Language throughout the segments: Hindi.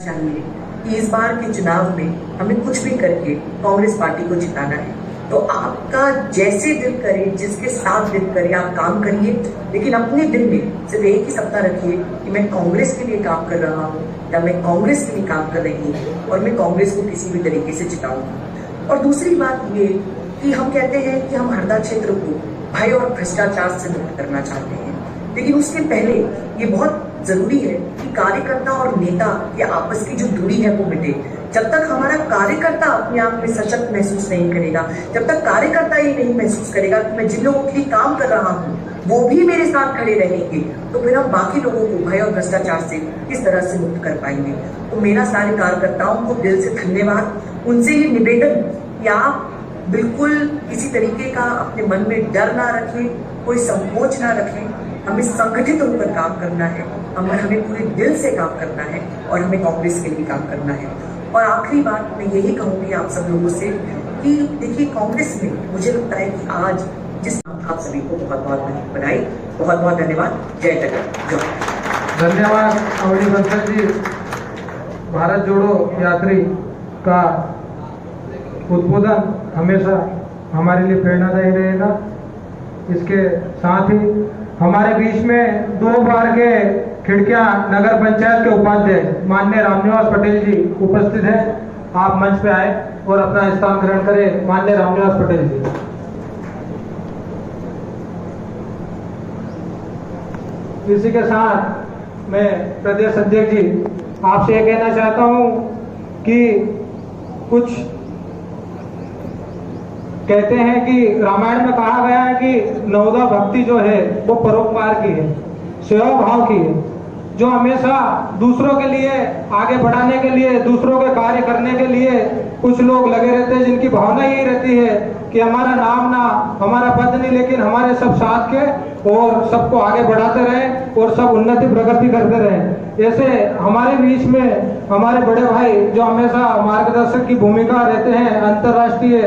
चाहिए कि इस बार के चुनाव में हमें कुछ भी करके कांग्रेस पार्टी को जिताना है। तो आपका जैसे दिल करे, जिसके साथ दिल करे, आप काम करिए, लेकिन अपने दिल में सिर्फ एक ही सपना रखिए कि मैं कांग्रेस के लिए काम कर रहा हूँ या मैं कांग्रेस के लिए काम कर रही हूँ और मैं कांग्रेस को किसी भी तरीके से जिताऊंगी। और दूसरी बात ये कि हम कहते हैं कि हम हरदा क्षेत्र को भय और भ्रष्टाचार से मुक्त करना चाहते हैं, लेकिन उसके पहले ये बहुत जरूरी है कि कार्यकर्ता और नेता के आपस की जो दूरी है वो मिटे। जब तक हमारा कार्यकर्ता अपने आप में सशक्त महसूस नहीं करेगा, जब तक कार्यकर्ता ये नहीं महसूस करेगा कि मैं जिन लोगों के लिए काम कर रहा हूँ वो भी मेरे साथ खड़े रहेंगे, तो फिर हम बाकी लोगों को भय और भ्रष्टाचार से किस तरह से मुक्त कर पाएंगे। तो मेरा सारे कार्यकर्ताओं को दिल से धन्यवाद, उनसे ये निवेदन कि आप बिल्कुल किसी तरीके का अपने मन में डर ना रखें, कोई संकोच ना रखें। हमें संगठित होकर काम करना है, हमें पूरे दिल से काम करना है और हमें कांग्रेस के लिए काम करना है। और आखिरी बात मैं यही कहूंगी आप सब लोगों से कि देखिए, कांग्रेस में मुझे लगता है कि आज जिस आप सभी को बहुत बहुत बधाई, बहुत बहुत धन्यवाद। जय जगत। धन्यवाद अवनी बंसल जी। भारत जोड़ो यात्री का उद्बोधन हमेशा हमारे लिए प्रेरणादायी रहेगा। इसके साथ ही हमारे बीच में 2 बार के खिड़कियां नगर पंचायत के उपाध्यक्ष माननीय रामनिवास पटेल जी उपस्थित हैं। आप मंच पे आए और अपना स्थान ग्रहण करें। माननीय रामनिवास पटेल जी। इसी के साथ मैं प्रदेश अध्यक्ष जी आपसे यह कहना चाहता हूं कि कुछ कहते हैं कि रामायण में कहा गया है कि नवोदा भक्ति जो है वो परोपकार की है, सेवा भाव की है, जो हमेशा दूसरों के लिए आगे बढ़ाने के लिए, दूसरों के कार्य करने के लिए कुछ लोग लगे रहते हैं, जिनकी भावना यही रहती है कि हमारा नाम ना, हमारा पद नहीं, लेकिन हमारे सब साथ के और सबको आगे बढ़ाते रहें और सब उन्नति प्रगति करते रहें। ऐसे हमारे बीच में हमारे बड़े भाई जो हमेशा मार्गदर्शक की भूमिका रहते हैं, अंतर्राष्ट्रीय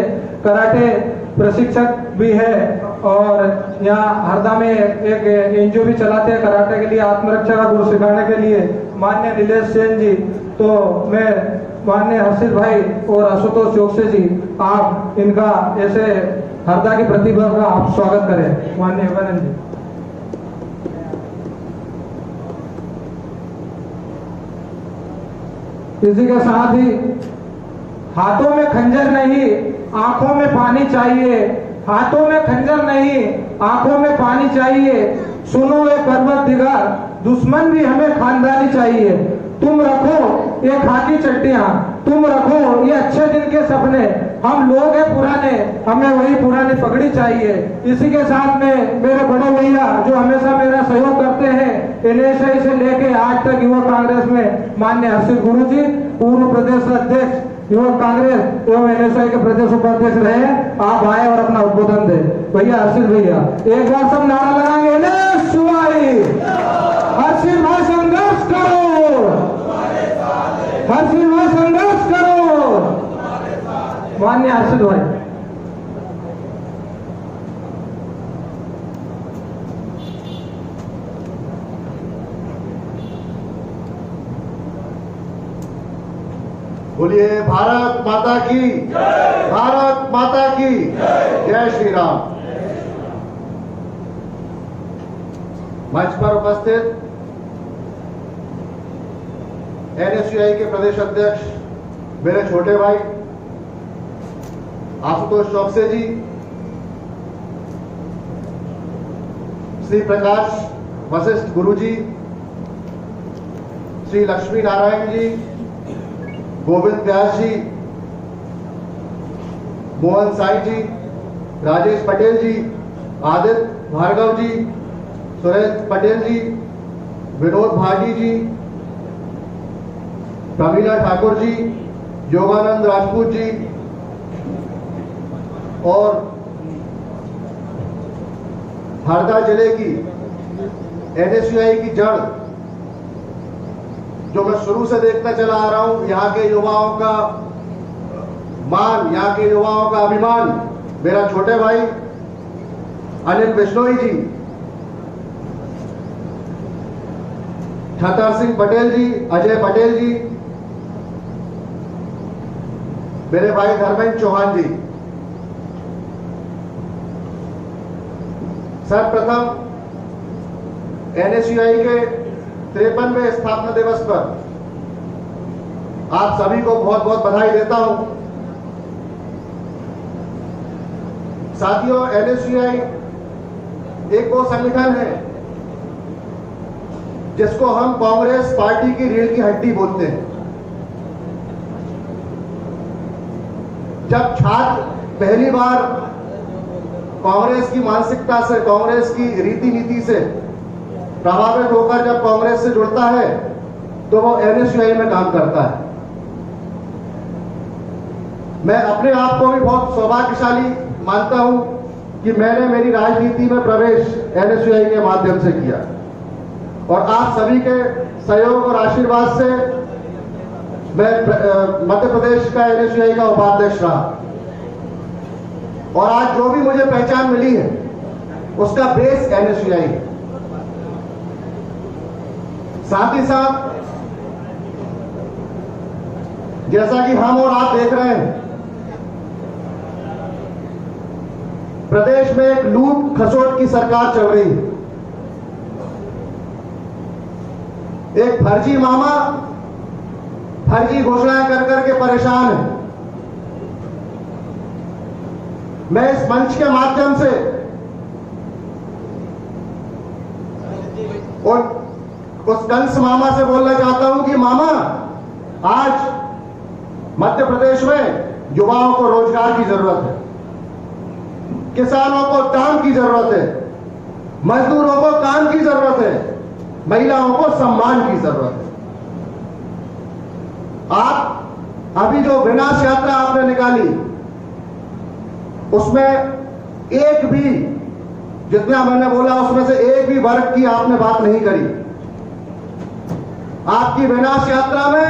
कराटे प्रशिक्षक भी है और यहाँ हरदा में एक एनजीओ भी चलाते हैं कराटे के लिए, आत्मरक्षा का गुरु सिखाने के लिए, माननीय नीलेश सेन जी। तो मैं माननीय हर्षित भाई और आशुतोष जोगसे जी, आप इनका ऐसे हरदा की प्रतिभा का आप स्वागत करें। माननीय अभिनंदन जी। इसी के साथ ही हाथों में खंजर नहीं, आंखों में पानी चाहिए। हाथों में खंजर नहीं, आंखों में पानी चाहिए। सुनो ये पर्वत दिगार, दुश्मन भी हमें खानदानी चाहिए। तुम रखो ये खाकी चट्टियां, तुम रखो ये अच्छे दिन के सपने। हम लोग हैं पुराने, हमें वही पुरानी पगड़ी चाहिए। इसी के साथ में मेरे बड़े भैया जो हमेशा मेरा सहयोग करते हैं, NSI से लेके आज तक युवक कांग्रेस में, माननीय हर्षित गुरु जी, पूर्व प्रदेश अध्यक्ष युवक कांग्रेस एवं NSI के प्रदेश उपाध्यक्ष रहे। आप आए और अपना उद्बोधन दे। भैया हर्षित भैया, एक बार सब नारा लगाएंगे, हर्षित भाई संघर्ष करो, हर्षित भाई संघर्ष करो। माननीय हर्षित भाई। बोलिए भारत माता की, भारत माता की जय श्री राम। मंच पर उपस्थित NSUI के प्रदेश अध्यक्ष मेरे छोटे भाई आशुतोष चौकसे जी, श्री प्रकाश वशिष्ठ गुरु जी, श्री लक्ष्मी नारायण जी, गोविंद व्यास जी, मोहन साई जी, राजेश पटेल जी, आदित्य भार्गव जी, सुरेश पटेल जी, विनोद भाटी जी, प्रमीला ठाकुर जी, योगानंद राजपूत जी और हरदा जिले की NSUI की जड़ जो मैं शुरू से देखता चला आ रहा हूं, यहाँ के युवाओं का मान, यहाँ के युवाओं का अभिमान, मेरा छोटे भाई अनिल बिश्नोई जी, छतर सिंह पटेल जी, अजय पटेल जी, मेरे भाई धर्मेंद्र चौहान जी, सर्वप्रथम एनएसयूआई के 53वें स्थापना दिवस पर आप सभी को बहुत बहुत बधाई देता हूं। साथियों, एनएसयूआई एक वो संगठन है जिसको हम कांग्रेस पार्टी की रीढ़ की हड्डी बोलते हैं। जब छात्र पहली बार कांग्रेस की मानसिकता से, कांग्रेस की रीति नीति से प्रभावित होकर जब कांग्रेस से जुड़ता है तो वो एनएसयूआई में काम करता है। मैं अपने आप को भी बहुत सौभाग्यशाली मानता हूं कि मैंने मेरी राजनीति में प्रवेश एनएसयूआई के माध्यम से किया और आप सभी के सहयोग और आशीर्वाद से मैं मध्य प्रदेश का एनएसयूआई का उपाध्यक्ष रहा और आज जो भी मुझे पहचान मिली है उसका बेस एनएसयूआई है। साथ ही साथ जैसा कि हम और आप देख रहे हैं, प्रदेश में एक लूट खसोट की सरकार चल रही है। एक फर्जी मामा फर्जी घोषणाएं कर करके परेशान है। मैं इस मंच के माध्यम से और उस कंस मामा से बोलना चाहता हूं कि मामा, आज मध्य प्रदेश में युवाओं को रोजगार की जरूरत है, किसानों को काम की जरूरत है, मजदूरों को काम की जरूरत है, महिलाओं को सम्मान की जरूरत है। आप अभी जो विनाश यात्रा आपने निकाली उसमें एक भी, जितना मैंने बोला उसमें से एक भी वर्ग की आपने बात नहीं करी। आपकी विनाश यात्रा में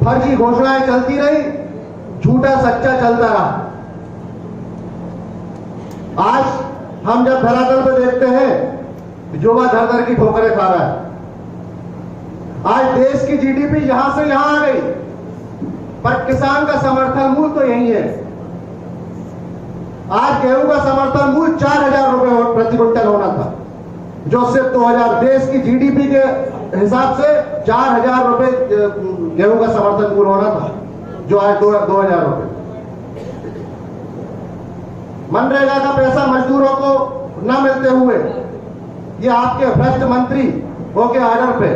फर्जी घोषणाएं चलती रही, झूठा सच्चा चलता रहा। आज हम जब धरातल पर देखते हैं युवा धर धर की ठोकरें खा रहा है। आज देश की जीडीपी यहां से यहां आ गई, पर किसान का समर्थन मूल्य तो यही है। आज गेहूं का समर्थन मूल्य 4,000 रुपए प्रति क्विंटल होना था, जो सिर्फ 2000 देश की जीडीपी के हिसाब से 4,000 रुपए गेहूं का समर्थन मूल्य होना था, जो आज 2,000 रुपए। मनरेगा का पैसा मजदूरों को न मिलते हुए ये आपके भ्रष्ट मंत्री होके आर्डर पे,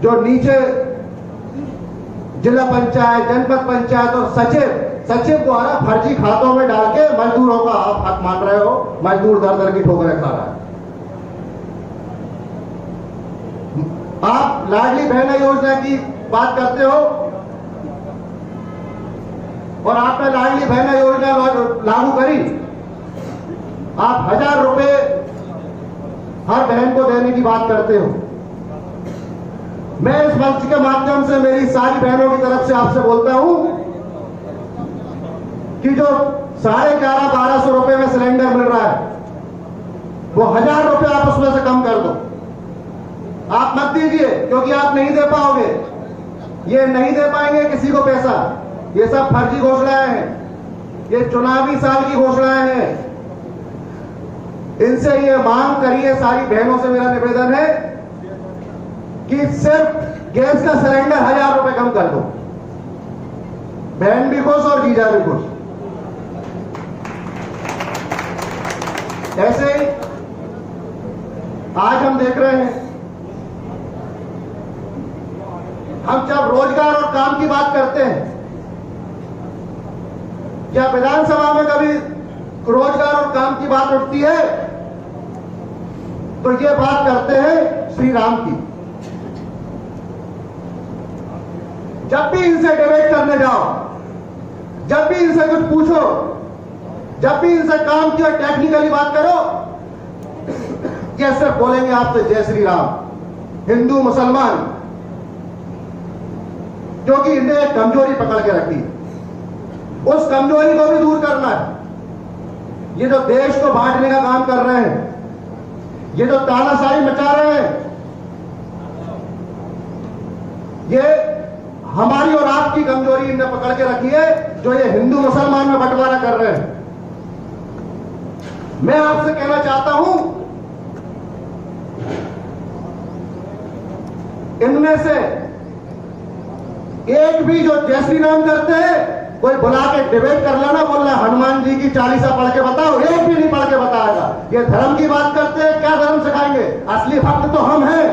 जो नीचे जिला पंचायत, जनपद पंचायत और सचिव द्वारा फर्जी खातों में डाल के मजदूरों का आप हक मान रहे हो। मजदूर दर दर की ठोकरें खा रहा है। आप लाडली बहना योजना की बात करते हो और आपने लाडली बहना योजना लागू करी। आप 1,000 रुपए हर बहन को देने की बात करते हो। मैं इस मंच के माध्यम से मेरी सारी बहनों की तरफ से आपसे बोलता हूं कि जो 11,500-1,200 रुपए में सिलेंडर मिल रहा है, वो 1,000 रुपए आप उसमें से कम कर दो। आप मत दीजिए, क्योंकि आप नहीं दे पाओगे। ये नहीं दे पाएंगे किसी को पैसा। ये सब फर्जी घोषणाएं हैं, ये चुनावी साल की घोषणाएं हैं। इनसे ये मांग करिए, सारी बहनों से मेरा निवेदन है कि सिर्फ गैस का सिलेंडर 1,000 रुपए कम कर दो। बहन भी खुश और जीजा भी खुश। ऐसे ही आज हम देख रहे हैं, हम जब रोजगार और काम की बात करते हैं, क्या विधानसभा में कभी रोजगार और काम की बात उठती है तो ये बात करते हैं श्री राम की। जब भी इनसे डिबेट करने जाओ, जब भी इनसे कुछ पूछो, जब भी इनसे काम की और टेक्निकली बात करो, ये सिर्फ बोलेंगे आपसे जय श्री राम, हिंदू मुसलमान, क्योंकि इन्हें एक कमजोरी पकड़ के रखी। उस कमजोरी को भी दूर करना है। ये जो देश को बांटने का काम कर रहे हैं, ये जो तानाशाही मचा रहे हैं, ये हमारी और आपकी की कमजोरी इनने पकड़ के रखी है, जो ये हिंदू मुसलमान में बंटवारा कर रहे हैं। मैं आपसे कहना चाहता हूं, इनमें से एक भी जो जय श्री राम करते हैं, कोई बुला के डिबेट कर लेना, बोल रहा हनुमान जी की चालीसा पढ़ के बताओ, एक भी नहीं पढ़ के बताएगा। ये धर्म की बात करते हैं, क्या धर्म सिखाएंगे? असली भक्त तो हम हैं।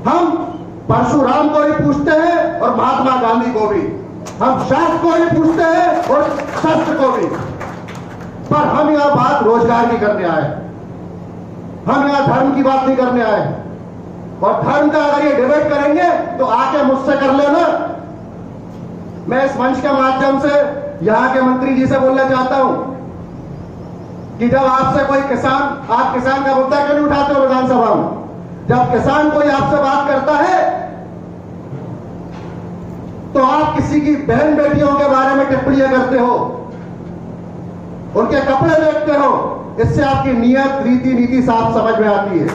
हम परशुराम को ही पूछते हैं और महात्मा गांधी को भी, हम शास्त्र को ही पूछते हैं और शस्त्र को भी। पर हम यहां बात रोजगार की करने आए, हम यहां धर्म की बात नहीं करने आए। और धर्म का अगर ये डिबेट करेंगे तो आके मुझसे कर लेना। मैं इस मंच के माध्यम से यहां के मंत्री जी से बोलना चाहता हूं कि जब आपसे कोई किसान, आप किसान का मुद्दा क्यों नहीं उठाते हो विधानसभा में? जब किसान कोई आपसे बात करता है तो आप किसी की बहन बेटियों के बारे में टिप्पणियां करते हो, उनके कपड़े देखते हो। इससे आपकी नियत, रीति, नीति साफ समझ में आती है।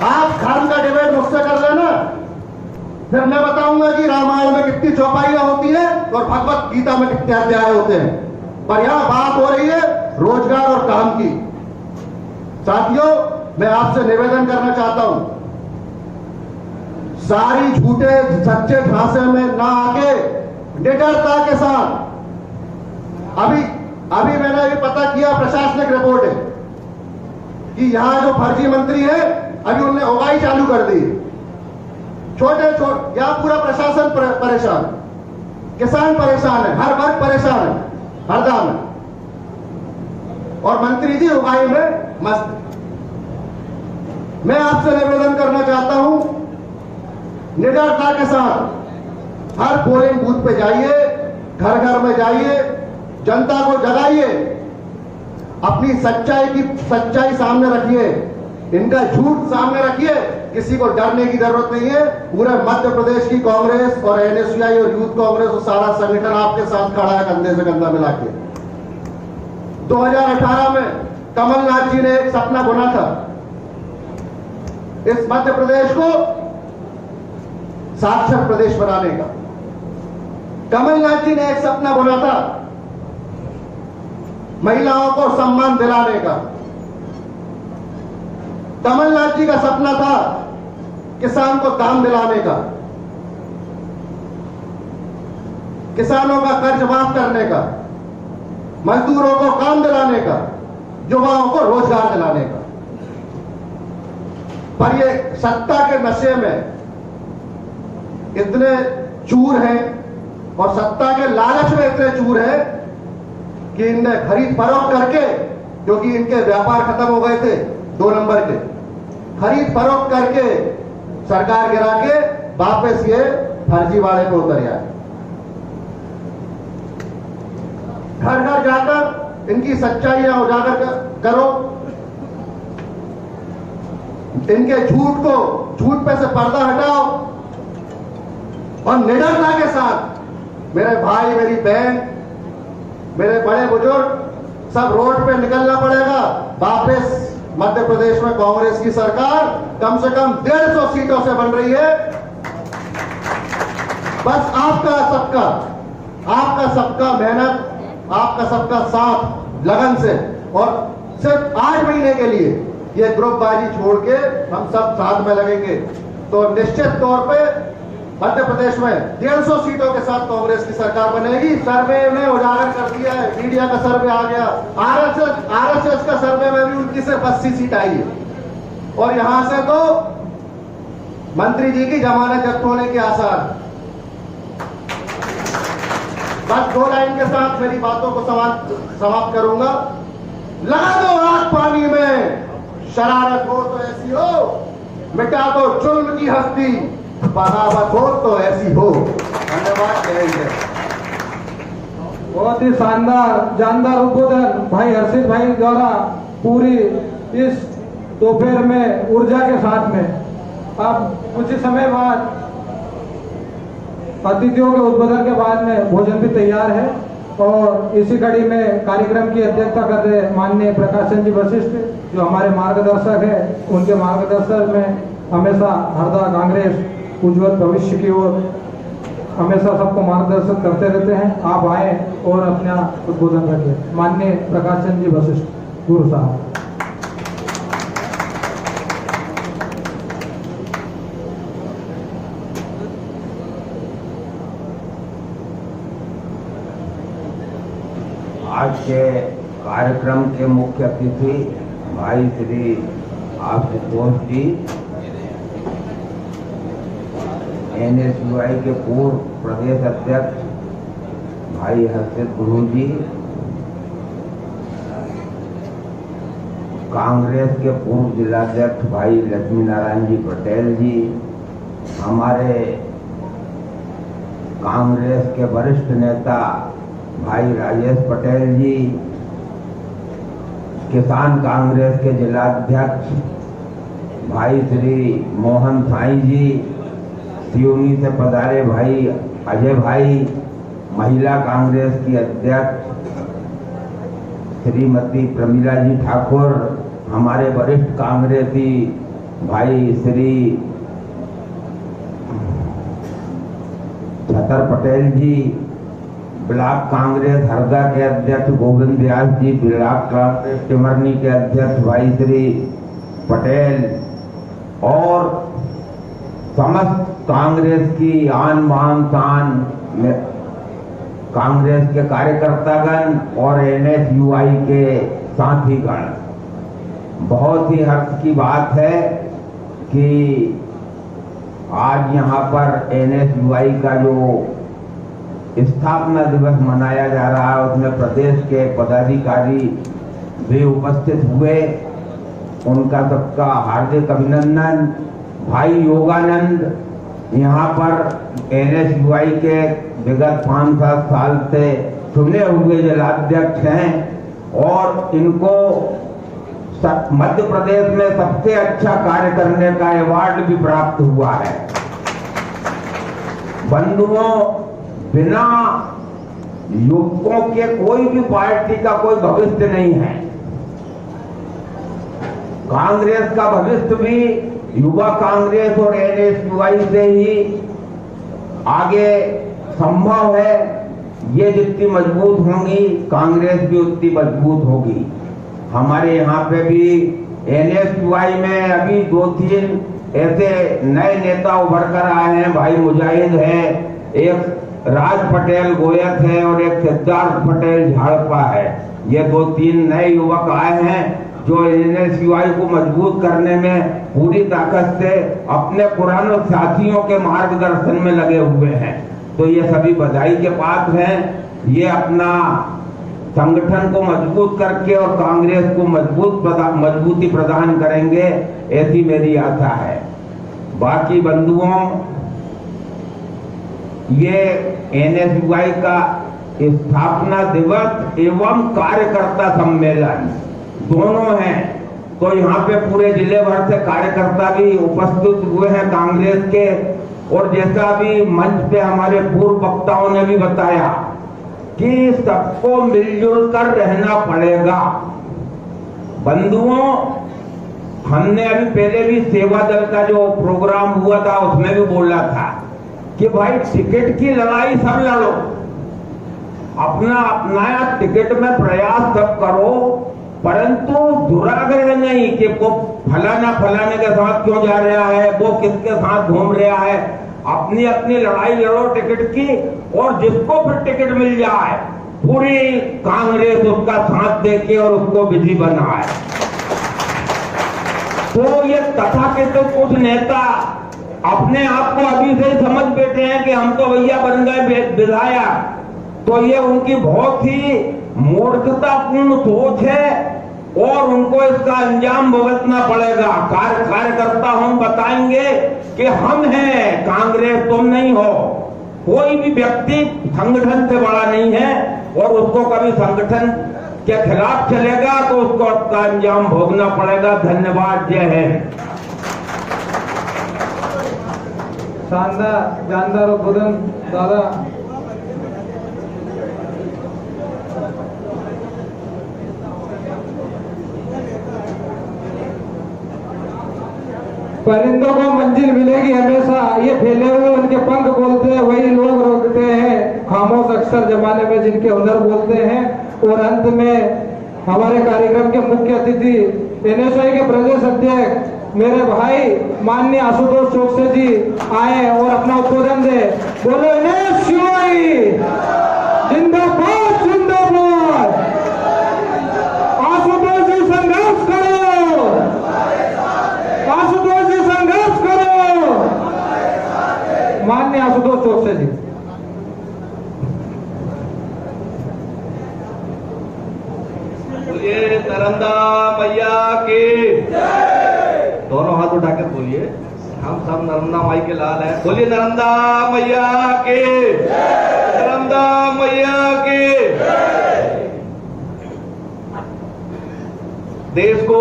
आप धर्म का डिबेट मुझसे कर लेना, फिर मैं बताऊंगा कि रामायण में कितनी चौपाइयां होती है और भगवत गीता में कितने अध्याय होते हैं। पर यहां बात हो रही है रोजगार और काम की। साथियों, मैं आपसे निवेदन करना चाहता हूं, सारी झूठे सच्चे झांसे में ना आके निडरता के साथ, अभी मैंने ये पता किया, प्रशासनिक रिपोर्ट है कि यहां जो फर्जी मंत्री है अभी उन्होंने उगाई चालू कर दी। छोटे या पूरा प्रशासन परेशान, किसान परेशान है, हर वर्ग परेशान है, हरदा में, और मंत्री जी उगाई में मस्त। मैं आपसे निवेदन करना चाहता हूं, निडरता के साथ हर पोलिंग बूथ पे जाइए, घर घर में जाइए, जनता को जगाइए, अपनी सच्चाई सामने रखिए, इनका झूठ सामने रखिए। किसी को डरने की जरूरत नहीं है। पूरे मध्य प्रदेश की कांग्रेस और एनएसयूआई और यूथ कांग्रेस और सारा संगठन आपके साथ खड़ा है, कंधे से कंधा मिला के। 2018 में कमलनाथ जी ने एक सपना बुना था, इस मध्य प्रदेश को साक्षर प्रदेश बनाने का। कमलनाथ जी ने एक सपना बुना था, महिलाओं को सम्मान दिलाने का। कमलनाथ जी का सपना था किसान को दाम दिलाने का, किसानों का कर्ज माफ करने का, मजदूरों को काम दिलाने का, युवाओं को रोजगार दिलाने का। पर ये सत्ता के नशे में इतने चूर हैं और सत्ता के लालच में इतने चूर हैं कि इनने खरीद फरोख्त करके, क्योंकि इनके व्यापार खत्म हो गए थे 2 नंबर के, खरीद फरोख्त करके सरकार गिरा के वापस ये फर्जीवाड़े पे उतर आए। घर घर जाकर इनकी सच्चाइयां उजागर करो, इनके झूठ पे से पर्दा हटाओ और निडरता के साथ मेरे भाई, मेरी बहन, मेरे बड़े बुजुर्ग सब रोड पे निकलना पड़ेगा। वापस मध्य प्रदेश में कांग्रेस की सरकार कम से कम 150 सीटों से बन रही है। बस आपका सबका मेहनत, आपका सबका साथ, लगन से, और सिर्फ 8 महीने के लिए ये ग्रुपबाजी छोड़ के हम सब साथ में लगेंगे तो निश्चित तौर पे मध्य प्रदेश में 150 सीटों के साथ कांग्रेस की सरकार बनेगी। सर्वे ने उजागर कर दिया है, मीडिया का सर्वे आ गया, आरएसएस का सर्वे में भी उनकी सिर्फ 80 सीट आई है। और यहां से तो मंत्री जी की जमानत जब्त होने के आसार। बस 2 लाइन के साथ मेरी बातों को समाप्त करूंगा। लगा दो आग पानी में, शरारत हो तो ऐसी हो, मिटा दो जुल्म की हस्ती, बगावत हो तो ऐसी हो। धन्यवाद। बहुत ही जानदार उद्बोधन भाई हर्षित भाई द्वारा पूरी इस दोपहर में ऊर्जा के साथ में। अब कुछ ही समय बाद अतिथियों के उद्बोधन के बाद में भोजन भी तैयार है और इसी कड़ी में कार्यक्रम की अध्यक्षता कर रहे माननीय प्रकाश चंद्र जी वशिष्ठ जो हमारे मार्गदर्शक है, उनके मार्गदर्शन में हमेशा हरदा कांग्रेस उज्जवल भविष्य की ओर हमेशा सबको मार्गदर्शन करते रहते हैं। आप आए और अपना उद्बोधन रखें। माननीय प्रकाश चंद्र जी वशिष्ठ गुरु साहब। आज के कार्यक्रम के मुख्य अतिथि भाई श्री आशुतोष जी, NSUI के पूर्व प्रदेश अध्यक्ष भाई हर्षित गुरु जी, कांग्रेस के पूर्व जिलाध्यक्ष भाई लक्ष्मी नारायण जी पटेल जी, हमारे कांग्रेस के वरिष्ठ नेता भाई राजेश पटेल जी, किसान कांग्रेस के जिलाध्यक्ष भाई श्री मोहन साई जी, सिवनी से पधारे भाई अजय भाई, महिला कांग्रेस की अध्यक्ष श्रीमती प्रमीला जी ठाकुर, हमारे वरिष्ठ कांग्रेसी भाई श्री छतर पटेल जी, ब्लॉक कांग्रेस हरदा के अध्यक्ष गोविंद व्यास जी, ब्लॉक कांग्रेस टिमरनी के अध्यक्ष भाई श्री पटेल और समस्त कांग्रेस की आन बान शान में कांग्रेस के कार्यकर्तागण और NSUI के साथीगण, बहुत ही हर्ष की बात है कि आज यहाँ पर NSUI का जो स्थापना दिवस मनाया जा रहा है उसमें प्रदेश के पदाधिकारी भी उपस्थित हुए। उनका सबका हार्दिक अभिनंदन। भाई योगानंद यहाँ पर NSUI के विगत 5-7 साल से चुने हुए जिलाध्यक्ष हैं और इनको मध्य प्रदेश में सबसे अच्छा कार्य करने का अवार्ड भी प्राप्त हुआ है। बंधुओं, बिना युवकों के कोई भी पार्टी का कोई भविष्य नहीं है। कांग्रेस का भविष्य भी युवा कांग्रेस और NSUI से ही आगे संभव है। ये जितनी मजबूत होंगी कांग्रेस भी उतनी मजबूत होगी। हमारे यहाँ पे भी NSUI में अभी 2-3 ऐसे नए नेता उभर कर आए हैं। भाई मुजाहिद है, एक राज पटेल गोयत है और एक सिद्धार्थ पटेल झाड़पा है। ये 2-3 नए युवक आए हैं जो NSUI को मजबूत करने में पूरी ताकत से अपने पुराने साथियों के मार्गदर्शन में लगे हुए हैं। तो ये सभी बधाई के पात्र हैं। ये अपना संगठन को मजबूत करके और कांग्रेस को मजबूती प्रदान करेंगे, ऐसी मेरी आशा है। बाकी बंधुओं, ये NSUI का स्थापना दिवस एवं कार्यकर्ता सम्मेलन दोनों हैं। तो यहाँ पे पूरे जिले भर से कार्यकर्ता भी उपस्थित हुए हैं कांग्रेस के। और जैसा भी मंच पे हमारे पूर्व वक्ताओं ने भी बताया कि सबको मिलजुल कर रहना पड़ेगा। बंधुओं, हमने अभी पहले भी सेवा दल का जो प्रोग्राम हुआ था उसमें भी बोला था कि भाई टिकट की लड़ाई सब लड़ो, अपना टिकट में प्रयास सब करो, परंतु दुराग्रह नहीं कि वो फलाने के साथ क्यों जा रहा है, वो किसके साथ घूम रहा है। अपनी अपनी लड़ाई लड़ो टिकट की, और जिसको फिर टिकट मिल जाए पूरी कांग्रेस उसका साथ देके और उसको विधि बनाए। तो ये तथाकथित कुछ नेता अपने आप को अभी से समझ बैठे हैं कि हम तो भैया बन गए विधायक। तो ये उनकी बहुत ही मूर्खतापूर्ण सोच है और उनको इसका अंजाम भुगतना पड़ेगा। कार्यकर्ता हम बताएंगे कि हम हैं, कांग्रेस तुम नहीं हो। कोई भी व्यक्ति संगठन से बड़ा नहीं है और उसको कभी संगठन के खिलाफ चलेगा तो उसको इसका अंजाम भोगना पड़ेगा। धन्यवाद, जय हिंद। शानदार जानदार उद्बोधन दादा। परिंदों को मंजिल मिलेगी हमेशा, ये फैले हुए उनके पंख बोलते हैं, वही लोग रोकते हैं खामोश अक्सर जमाने में जिनके हुनर बोलते हैं। और अंत में हमारे कार्यक्रम के मुख्य अतिथि एनएसयूआई के प्रदेश अध्यक्ष मेरे भाई माननीय आशुतोष चौकसे जी आए और अपना उद्बोधन दे। बोलो एनएसयूआई जिंदाबाद जिंदाबाद। आशुतोष जी संघर्ष करो, आशुतोष जी संघर्ष करो। माननीय आशुतोष चौकसे जी। बोलिए नर्मदा मैया की दोनों हाथ उठाकर बोलिए, हम सब नर्मदा माई के लाल हैं। बोलिए नर्मदा मैया की, नर्मदा मैया की। देश को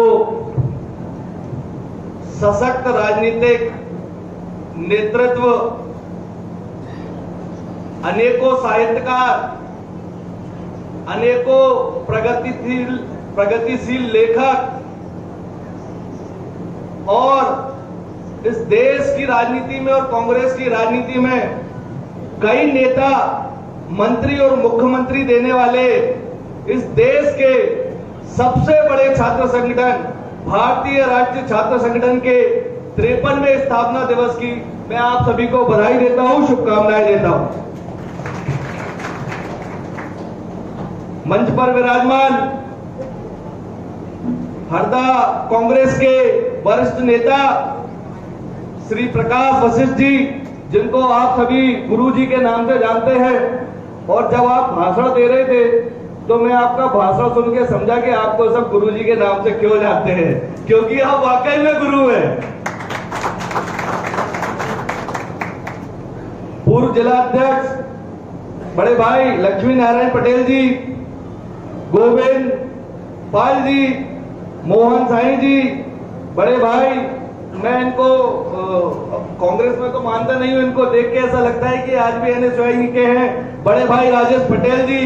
सशक्त राजनीतिक नेतृत्व, अनेकों साहित्यकार, अनेकों प्रगतिशील लेखक और इस देश की राजनीति में और कांग्रेस की राजनीति में कई नेता, मंत्री और मुख्यमंत्री देने वाले इस देश के सबसे बड़े छात्र संगठन भारतीय राष्ट्रीय छात्र संगठन के 53वें स्थापना दिवस की मैं आप सभी को बधाई देता हूं, शुभकामनाएं देता हूं। मंच पर विराजमान हरदा कांग्रेस के वरिष्ठ नेता श्री प्रकाश वशिष्ठ जी, जिनको आप सभी गुरुजी के नाम से जानते हैं, और जब आप भाषण दे रहे थे तो मैं आपका भाषण सुन के समझा कि आपको सब गुरुजी के नाम से क्यों जानते हैं, क्योंकि आप वाकई में गुरु हैं। पूर्व जिला अध्यक्ष बड़े भाई लक्ष्मी नारायण पटेल जी, गोविंद पाल जी, मोहन साई जी, बड़े भाई, मैं इनको कांग्रेस में तो मानता नहीं हूं, इनको देख के ऐसा लगता है कि आज भी एनएसयूआई के हैं। बड़े भाई राजेश पटेल जी,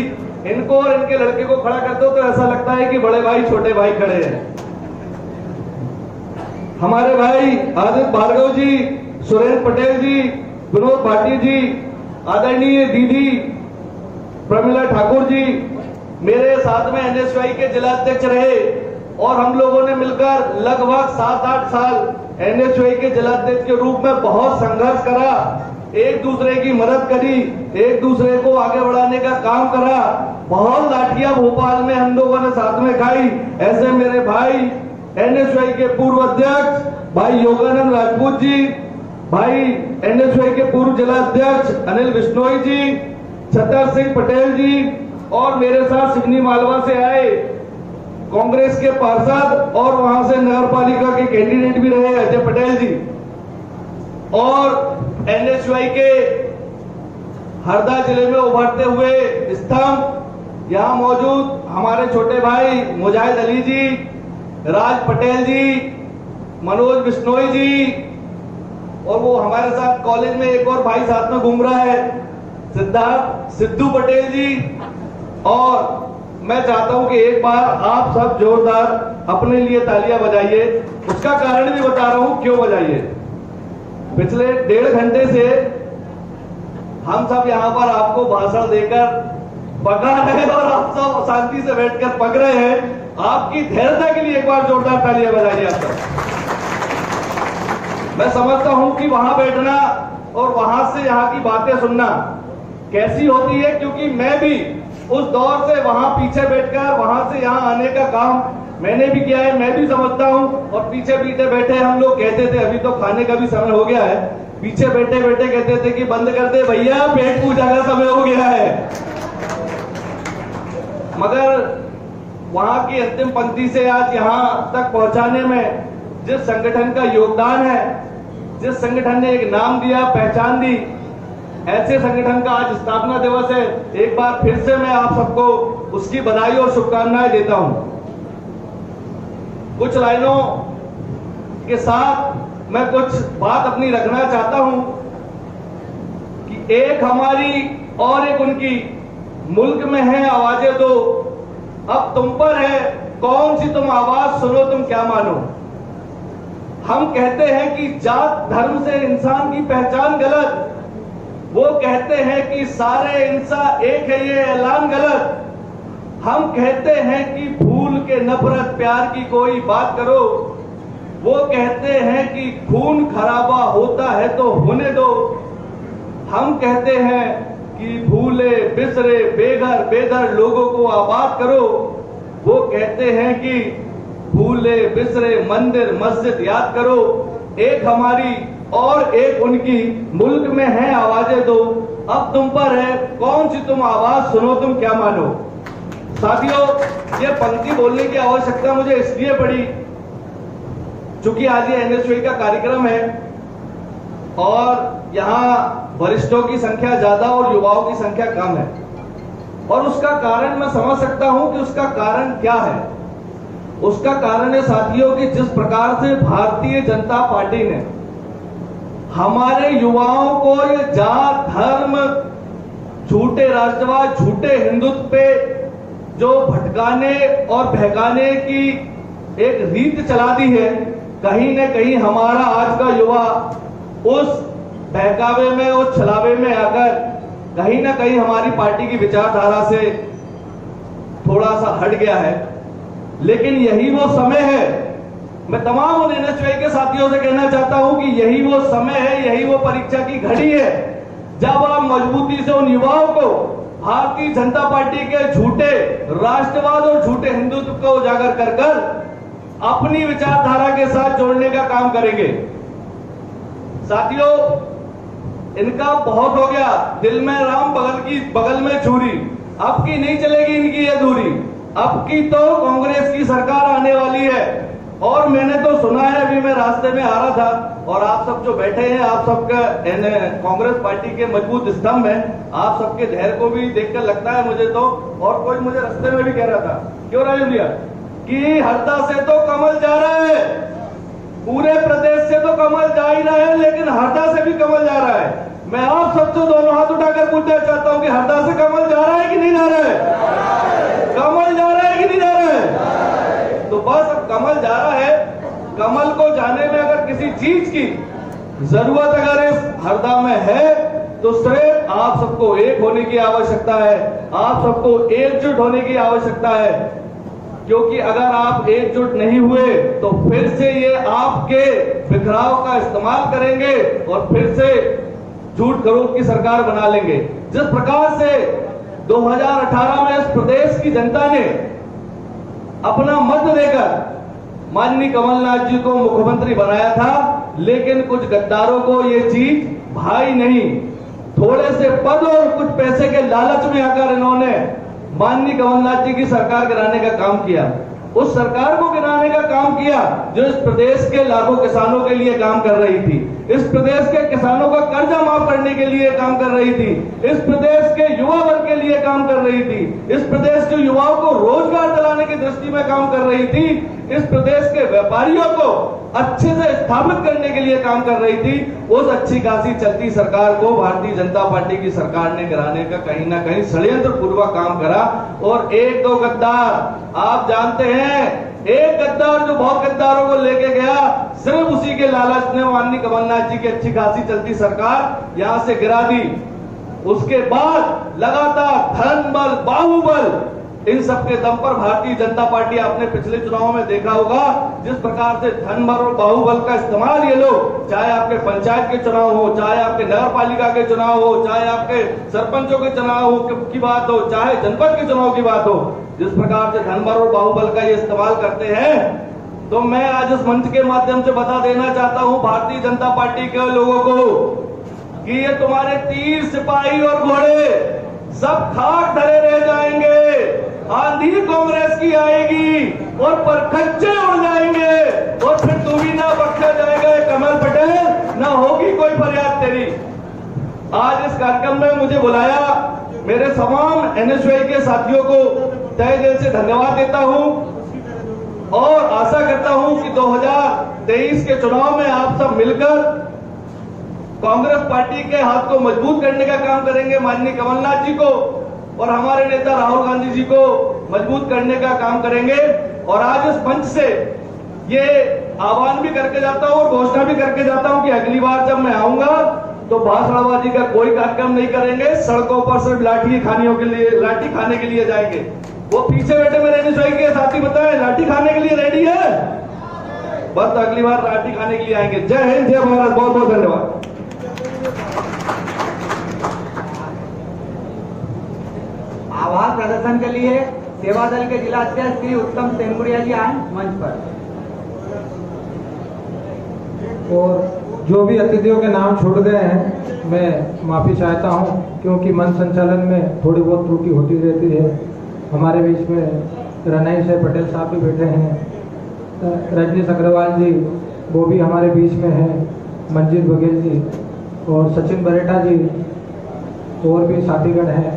इनको और इनके लड़के को खड़ा कर दो तो ऐसा लगता है कि बड़े भाई छोटे भाई खड़े हैं। हमारे भाई आदित्य भार्गव जी, सुरेंद्र पटेल जी, विनोद भाटी जी, आदरणीय दीदी प्रमिला ठाकुर जी मेरे साथ में एनएसयूआई के जिला अध्यक्ष रहे और हम लोगों ने मिलकर लगभग 7-8 साल एनएसयूआई के जिला अध्यक्ष के रूप में बहुत संघर्ष करा, एक दूसरे की मदद करी, एक दूसरे को आगे बढ़ाने का काम करा। बहुत लाठियां भोपाल में हम लोगों ने साथ में खाई। ऐसे मेरे भाई एनएसयूआई के पूर्व अध्यक्ष भाई योगानंद राजपूत जी, भाई एनएसयूआई के पूर्व जिला अध्यक्ष अनिल बिश्नोई जी, छतर सिंह पटेल जी, और मेरे साथ सिवनी मालवा से आए कांग्रेस के पार्षद और वहां से नगर पालिका के कैंडिडेट भी रहे अजय पटेल जी, और एनएसयूआई के हरदा जिले में उभरते हुए स्तंभ यहां मौजूद हमारे छोटे भाई मुजाहिद अली जी, राज पटेल जी, मनोज बिश्नोई जी, और वो हमारे साथ कॉलेज में एक और भाई साथ में घूम रहा है सिद्धार्थ सिद्धू पटेल जी। और मैं चाहता हूं कि एक बार आप सब जोरदार अपने लिए तालियां बजाइए। उसका कारण भी बता रहा हूं क्यों बजाइए। पिछले 1.5 घंटे से हम सब यहां पर आपको भाषण देकर पका रहे और आप सब शांति से बैठकर पक रहे हैं। आपकी धैर्यता के लिए एक बार जोरदार तालियां बजाइए आप सब। मैं समझता हूं कि वहां बैठना और वहां से यहाँ की बातें सुनना कैसी होती है, क्योंकि मैं भी उस दौर से वहां पीछे बैठकर वहां से यहाँ आने का काम मैंने भी किया है, मैं भी समझता हूं। और पीछे पीछे बैठे हम लोग कहते थे, अभी तो खाने का भी समय हो गया है, पीछे बैठे बैठे कहते थे कि बंद कर दे भैया, पेट पूजा का समय हो गया है। मगर वहां की अंतिम पंक्ति से आज यहां तक पहुंचाने में जिस संगठन का योगदान है, जिस संगठन ने एक नाम दिया, पहचान दी, ऐसे संगठन का आज स्थापना दिवस है। एक बार फिर से मैं आप सबको उसकी बधाई और शुभकामनाएं देता हूं। कुछ लाइनों के साथ मैं कुछ बात अपनी रखना चाहता हूं कि एक हमारी और एक उनकी, मुल्क में है आवाजें दो, अब तुम पर है कौन सी तुम आवाज सुनो, तुम क्या मानो। हम कहते हैं कि जात धर्म से इंसान की पहचान गलत, वो कहते हैं कि सारे इंसान एक है, ये ऐलान गलत। हम कहते हैं कि भूल के नफरत प्यार की कोई बात करो, वो कहते हैं कि खून खराबा होता है तो होने दो। हम कहते हैं कि भूले बिसरे बेघर बेदर लोगों को आबाद करो, वो कहते हैं कि भूले बिसरे मंदिर मस्जिद याद करो। एक हमारी और एक उनकी, मुल्क में है आवाजें दो, अब तुम पर है कौन सी तुम आवाज सुनो तुम क्या मानो। साथियों, ये पंक्ति बोलने की आवश्यकता मुझे इसलिए पड़ी चूंकि आज ये एनएसयूआई का कार्यक्रम है और यहाँ वरिष्ठों की संख्या ज्यादा और युवाओं की संख्या कम है, और उसका कारण मैं समझ सकता हूं कि उसका कारण क्या है। उसका कारण है साथियों कि जिस प्रकार से भारतीय जनता पार्टी ने हमारे युवाओं को ये जात धर्म झूठे राष्ट्रवाद झूठे हिंदुत्व पे जो भटकाने और बहकाने की एक रीत चला दी है, कहीं न कहीं हमारा आज का युवा उस बहकावे में उस छलावे में आकर कहीं ना कहीं हमारी पार्टी की विचारधारा से थोड़ा सा हट गया है। लेकिन यही वो समय है, मैं तमाम उन एनएसयूआई के साथियों से कहना चाहता हूं कि यही वो समय है, यही वो परीक्षा की घड़ी है जब आप मजबूती से उन युवाओं को भारतीय जनता पार्टी के झूठे राष्ट्रवाद और झूठे हिंदुत्व को उजागर कर कर अपनी विचारधारा के साथ जोड़ने का काम करेंगे। साथियों, इनका बहुत हो गया, दिल में राम बगल में छुरी, अब की नहीं चलेगी इनकी ये दूरी। अब की तो कांग्रेस की सरकार आने वाली है, और मैंने तो सुना है, अभी मैं रास्ते में आ रहा था और आप सब जो बैठे हैं, आप सबका कांग्रेस पार्टी के मजबूत स्तंभ हैं, आप सबके धैर्य को भी देखकर लगता है मुझे तो, और कोई मुझे रास्ते में भी कह रहा था, क्यों राजू भैया, कि हरदा से तो कमल जा रहा है, पूरे प्रदेश से तो कमल जा ही रहा है, लेकिन हरदा से भी कमल जा रहा है। मैं आप सबसे दोनों हाथ उठाकर पूछना चाहता हूं कि हरदा से कमल जा रहा है कि नहीं जा रहा है? कमल जा रहा है कि नहीं जा रहा है? तो बस अब कमल जा रहा है, कमल को जाने में अगर किसी चीज की जरूरत अगर इस हरदा में है तो सिर्फ आप सबको एक होने की आवश्यकता है, आप सबको एकजुट होने की आवश्यकता है, क्योंकि अगर आप एकजुट नहीं हुए तो फिर से ये आपके बिखराव का इस्तेमाल करेंगे और फिर से झूठ खरोट की सरकार बना लेंगे। जिस प्रकार से 2018 में इस प्रदेश की जनता ने अपना मत देकर माननीय कमलनाथ जी को मुख्यमंत्री बनाया था, लेकिन कुछ गद्दारों को ये चीज भाई नहीं, थोड़े से पद और कुछ पैसे के लालच में आकर इन्होंने माननीय कमलनाथ जी की सरकार गिराने का काम किया। उस सरकार को गिराने का काम किया जो इस प्रदेश के लाखों किसानों के लिए काम कर रही थी, इस प्रदेश के किसानों का कर्जा माफ करने के लिए काम कर रही थी, इस प्रदेश के युवा वर्ग के लिए काम कर रही थी, इस प्रदेश के युवाओं को रोजगार दिलाने की दृष्टि में काम कर रही थी, इस प्रदेश के व्यापारियों को अच्छे से स्थापित करने के लिए काम कर रही थी। उस अच्छी खासी चलती सरकार को भारतीय जनता पार्टी की सरकार ने गिराने का कहीं ना कहीं षड्यंत्र पूर्वक काम करा। और एक दो गद्दार आप जानते हैं, एक गद्दार जो बहुत गद्दारों को लेके गया, सिर्फ उसी के लालच ने माननीय कमलनाथ जी की अच्छी खासी चलती सरकार यहां से गिरा दी। उसके बाद लगातार धन बल बाहुबल इन सबके दम पर भारतीय जनता पार्टी, आपने पिछले चुनाव में देखा होगा जिस प्रकार से धन बल और बाहुबल का इस्तेमाल ये लोग, चाहे आपके पंचायत के चुनाव हो, चाहे आपके नगर पालिका के चुनाव हो, चाहे आपके सरपंचों के चुनाव की बात हो, चाहे जनपद के चुनाव की बात हो, जिस प्रकार से धन बल और बाहुबल का ये इस्तेमाल करते हैं, तो मैं आज इस मंच के माध्यम से बता देना चाहता हूं भारतीय जनता पार्टी के लोगों को कि ये तुम्हारे तीर सिपाही और घोड़े सब खाक धरे रह जाएंगे। आंधी कांग्रेस की आएगी और परखच्चे उड़ जाएंगे और फिर तू भी ना बख्शा जाएगा कमल पटेल, ना होगी कोई फरियाद तेरी। आज इस कार्यक्रम में मुझे बुलाया, मेरे तमाम एनएसयूआई के साथियों को तहे दिल से धन्यवाद देता हूं और आशा करता हूं कि 2023 के चुनाव में आप सब मिलकर कांग्रेस पार्टी के हाथ को मजबूत करने का काम करेंगे, माननीय कमलनाथ जी को और हमारे नेता राहुल गांधी जी को मजबूत करने का काम करेंगे। और आज इस मंच से ये आह्वान भी करके जाता हूं और घोषणा भी करके जाता हूं कि अगली बार जब मैं आऊंगा तो भाषणबाजी का कोई कार्यक्रम नहीं करेंगे, सड़कों पर सिर्फ लाठी खाने के लिए जाएंगे। वो पीछे बैठे मेरे एनएसयूआई के साथी बताएं, लाठी खाने के लिए रेडी है? बस अगली बार लाठी खाने के लिए आएंगे। जय हिंद, जय भारत, बहुत बहुत धन्यवाद। आभार प्रदर्शन के लिए सेवा दल के जिला अध्यक्ष श्री उत्तम तेंदुरिया जी आए मंच पर। और जो भी अतिथियों के नाम छूट गए हैं मैं माफ़ी चाहता हूं, क्योंकि मंच संचालन में थोड़ी बहुत त्रुटि होती रहती है। हमारे बीच में रनई से पटेल साहब भी बैठे हैं, रजनीश अग्रवाल जी वो भी हमारे बीच में हैं, मंजीत बघेल जी और सचिन बरेटा जी और भी साथीगण हैं,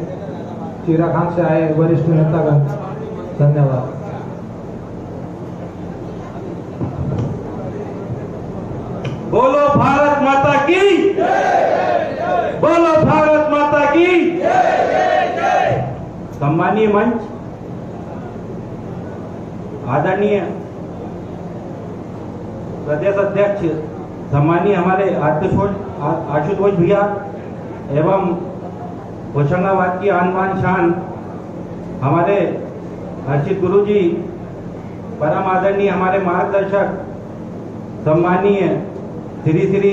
चीरा खान से आए वरिष्ठ नेतागण। धन्यवाद। बोलो भारत माता की, बोलो भारत माता की। सम्मानीय मंच, आदरणीय प्रदेश अध्यक्ष सम्मानीय हमारे आशुतोष भैया एवं होशंगाबाद की आन बान शान हमारे हर्षित गुरु जी, परम आदरणीय हमारे मार्गदर्शक सम्मानीय श्री श्री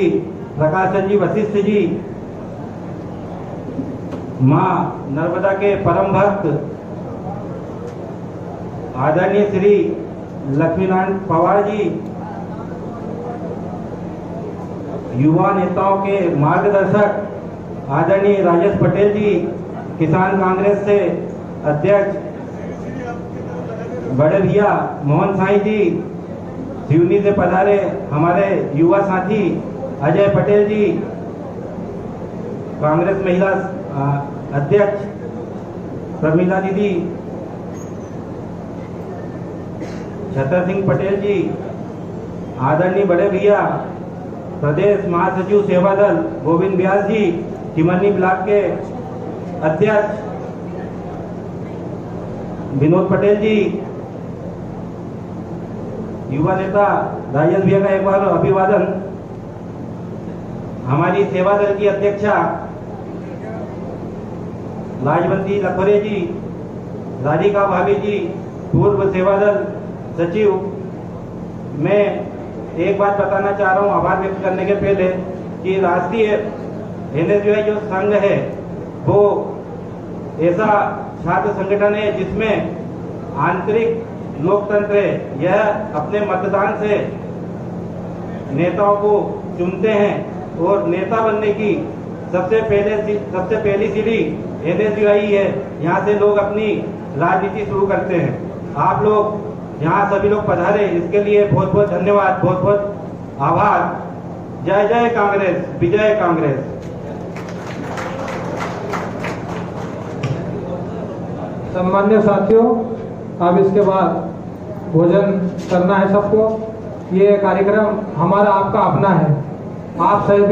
प्रकाश जी वशिष्ठ जी, मां नर्मदा के परम भक्त आदरणीय श्री लक्ष्मीनारायण पवार जी, युवा नेताओं के मार्गदर्शक आदरणीय राजेश पटेल जी, किसान कांग्रेस से अध्यक्ष बड़े भैया मोहन साई जी, सिवनी से पधारे हमारे युवा साथी अजय पटेल जी, कांग्रेस महिला अध्यक्ष प्रमीला दीदी, छतर सिंह पटेल जी, आदरणीय बड़े भैया प्रदेश महासचिव सेवा दल गोविंद व्यास जी, चिमनी ब्लॉक के अध्यक्ष विनोद पटेल जी, युवा नेता राजेश भैया का एक बार अभिवादन, हमारी सेवा दल की अध्यक्षा लाजवंती लखोरे जी, राधिका भाभी जी, पूर्व सेवा दल सचिव। मैं एक बात बताना चाह रहा हूं आभार व्यक्त करने के पहले कि राष्ट्रीय एनएसयूआई जो संघ है वो ऐसा छात्र संगठन है जिसमें आंतरिक लोकतंत्र है। यह अपने मतदान से नेताओं को चुनते हैं और नेता बनने की सबसे पहली सीढ़ी एनएसयूआई है। यहाँ से लोग अपनी राजनीति शुरू करते हैं। आप लोग यहाँ सभी लोग पधारे, इसके लिए बहुत बहुत धन्यवाद, बहुत बहुत आभार। जय जय कांग्रेस, विजय कांग्रेस। सम्मान्य साथियों, अब इसके बाद भोजन करना है सबको। ये कार्यक्रम हमारा आपका अपना है। आप सभी